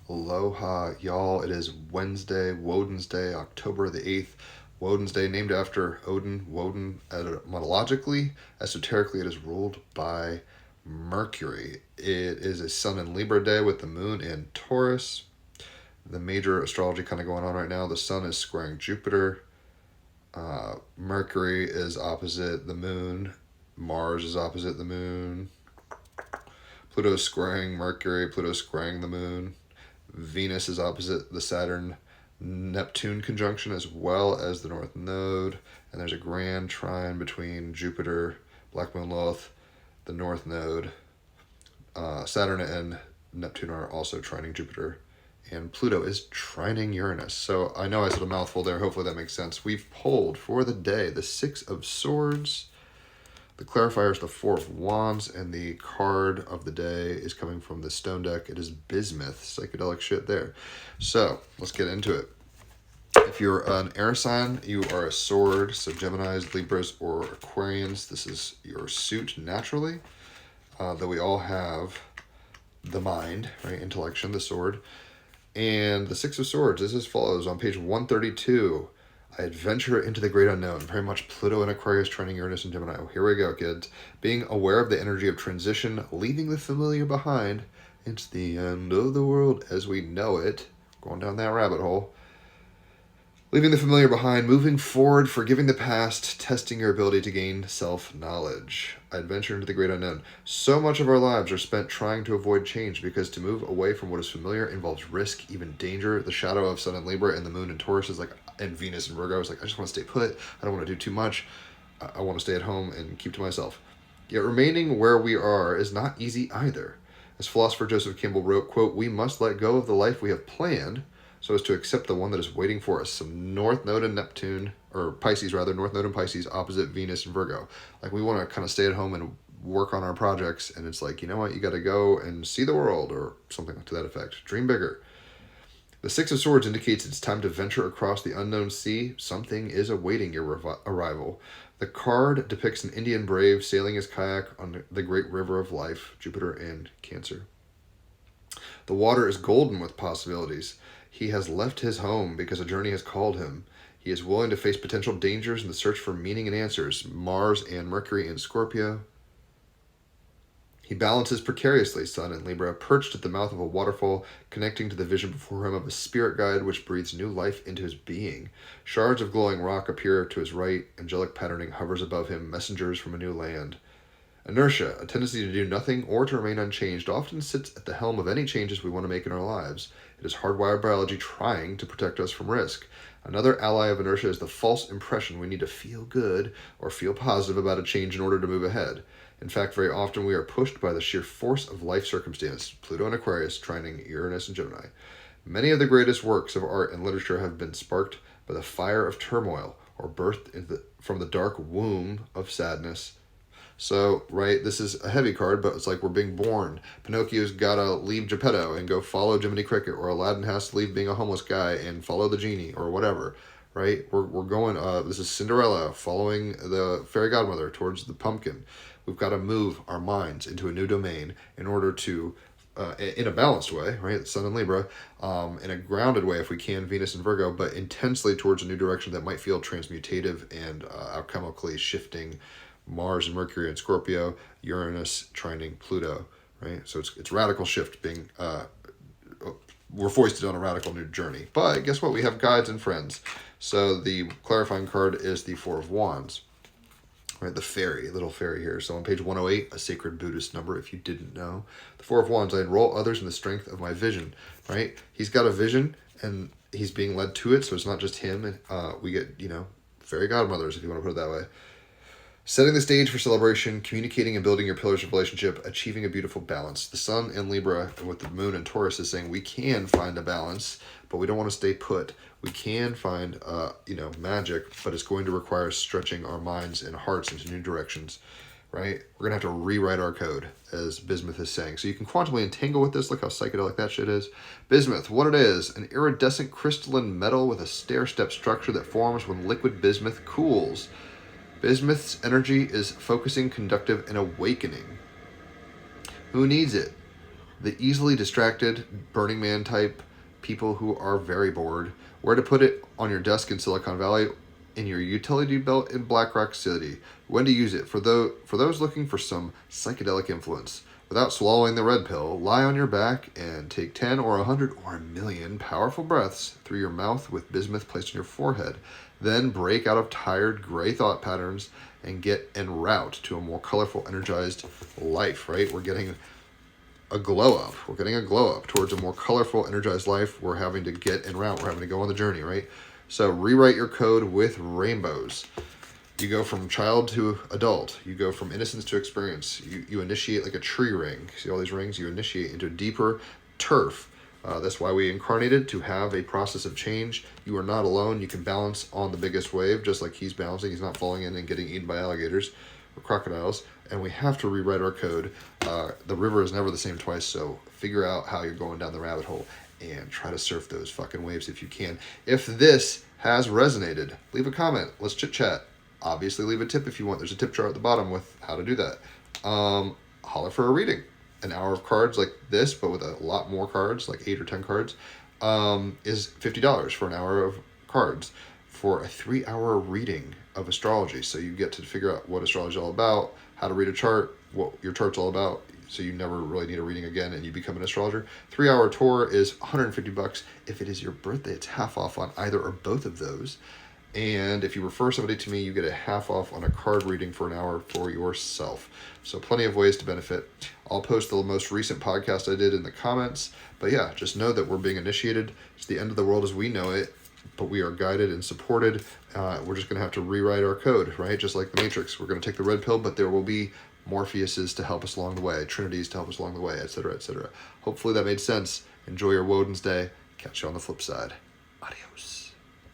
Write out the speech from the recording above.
Aloha, y'all. It is Wednesday, Woden's Day, October the 8th. Woden's Day, named after Odin. Woden, etymologically, esoterically, it is ruled by Mercury. It is a Sun in Libra day with the moon in Taurus. The major astrology kind of going on right now. The Sun is squaring Jupiter. Mercury is opposite the moon. Mars is opposite the moon. Pluto is squaring Mercury. Pluto is squaring the moon. Venus is opposite the Saturn-Neptune conjunction as well as the North Node. And there's a grand trine between Jupiter, Black Moon Lilith, the North Node. Saturn and Neptune are also trining Jupiter. And Pluto is trining Uranus. So I know I said a mouthful there. Hopefully that makes sense. We've pulled for the day the Six of Swords. The clarifier is the Four of Wands, and the card of the day is coming from the stone deck. It is bismuth, psychedelic shit there. So let's get into it. If you're an air sign, you are a sword. So Geminis, Libras, or Aquarians, this is your suit naturally. Though we all have the mind, right? Intellection, the sword. And the Six of Swords is as follows on page 132. I adventure into the great unknown. Very much Pluto and Aquarius trining Uranus and Gemini. Oh, here we go, kids. Being aware of the energy of transition, leaving the familiar behind. It's the end of the world as we know it. Going down that rabbit hole. Leaving the familiar behind, moving forward, forgiving the past, testing your ability to gain self-knowledge. I adventure into the great unknown. So much of our lives are spent trying to avoid change because to move away from what is familiar involves risk, even danger. The shadow of Sun in Libra and the Moon in Taurus is like, and Venus in Virgo is like, I just want to stay put. I don't want to do too much. I want to stay at home and keep to myself. Yet remaining where we are is not easy either. As philosopher Joseph Campbell wrote, quote, we must let go of the life we have planned so as to accept the one that is waiting for us. Some North Node and Neptune, or Pisces rather, North Node and Pisces opposite Venus and Virgo. Like we want to kind of stay at home and work on our projects, and it's like, you know what, you got to go and see the world, or something to that effect. Dream bigger. The Six of Swords indicates it's time to venture across the unknown sea. Something is awaiting your arrival. The card depicts an Indian brave sailing his kayak on the great river of life, Jupiter and Cancer. The water is golden with possibilities. He has left his home because a journey has called him. He is willing to face potential dangers in the search for meaning and answers. Mars and Mercury in Scorpio. He balances precariously, Sun in Libra, perched at the mouth of a waterfall, connecting to the vision before him of a spirit guide which breathes new life into his being. Shards of glowing rock appear to his right. Angelic patterning hovers above him, messengers from a new land. Inertia, a tendency to do nothing or to remain unchanged, often sits at the helm of any changes we want to make in our lives. It is hardwired biology trying to protect us from risk. Another ally of inertia is the false impression we need to feel good or feel positive about a change in order to move ahead. In fact, very often we are pushed by the sheer force of life circumstance. Pluto and Aquarius trining Uranus and Gemini. Many of the greatest works of art and literature have been sparked by the fire of turmoil or birthed from the dark womb of sadness. So, right, this is a heavy card, but it's like we're being born. Pinocchio's got to leave Geppetto and go follow Jiminy Cricket, or Aladdin has to leave being a homeless guy and follow the genie, or whatever, right? We're going, this is Cinderella following the fairy godmother towards the pumpkin. We've got to move our minds into a new domain in order to, in a balanced way, right? Sun and Libra, in a grounded way if we can, Venus and Virgo, but intensely towards a new direction that might feel transmutative and alchemically shifting. Mars and Mercury and Scorpio, Uranus trining Pluto, right? So it's radical shift being, we're foisted on a radical new journey. But guess what? We have guides and friends. So the clarifying card is the Four of Wands, right? The fairy, little fairy here. So on page 108, a sacred Buddhist number, if you didn't know. The Four of Wands, I enroll others in the strength of my vision, right? He's got a vision and he's being led to it. So it's not just him. And we get, fairy godmothers, if you want to put it that way. Setting the stage for celebration, communicating and building your pillars of relationship, achieving a beautiful balance. The Sun in Libra with the Moon in Taurus is saying we can find a balance, but we don't want to stay put. We can find, magic, but it's going to require stretching our minds and hearts into new directions, right? We're going to have to rewrite our code, as bismuth is saying. So you can quantumly entangle with this. Look how psychedelic that shit is. Bismuth, what it is, an iridescent crystalline metal with a stair-step structure that forms when liquid bismuth cools. Bismuth's energy is focusing, conductive, and awakening. Who needs it? the easily distracted, Burning Man type people who are very bored, where to put it on your desk in Silicon Valley, in your utility belt in Black Rock City, when to use it for those looking for some psychedelic influence. Without swallowing the red pill, lie on your back and take 10 or 100 or a million powerful breaths through your mouth with bismuth placed on your forehead. Then break out of tired, gray thought patterns and get en route to a more colorful, energized life, right? We're getting a glow up. We're getting a glow up towards a more colorful, energized life. We're having to get en route. We're having to go on the journey, right? So rewrite your code with rainbows. You go from child to adult. You go from innocence to experience. You initiate like a tree ring. See all these rings? You initiate into deeper turf. That's why we incarnated, to have a process of change. You are not alone. You can balance on the biggest wave, just like he's balancing. He's not falling in and getting eaten by alligators or crocodiles. And we have to rewrite our code. The river is never the same twice, so figure out how you're going down the rabbit hole and try to surf those fucking waves if you can. If this has resonated, leave a comment. Let's chit chat. Obviously, leave a tip if you want. There's a tip jar at the bottom with how to do that. Holler for a reading. An hour of cards like this, but with a lot more cards, like 8 or 10 cards, is $50 for an hour of cards for a 3-hour reading of astrology. So you get to figure out what astrology is all about, how to read a chart, what your chart's all about, so you never really need a reading again and you become an astrologer. 3-hour tour is $150. If it is your birthday, it's half off on either or both of those. And if you refer somebody to me, you get a half off on a card reading for an hour for yourself. So plenty of ways to benefit. I'll post the most recent podcast I did in the comments. But yeah, just know that we're being initiated. It's the end of the world as we know it, but we are guided and supported. We're just going to have to rewrite our code, right? Just like the Matrix. We're going to take the red pill, but there will be Morpheuses to help us along the way, Trinities to help us along the way, etc., etc. Hopefully that made sense. Enjoy your Woden's Day. Catch you on the flip side. Adios.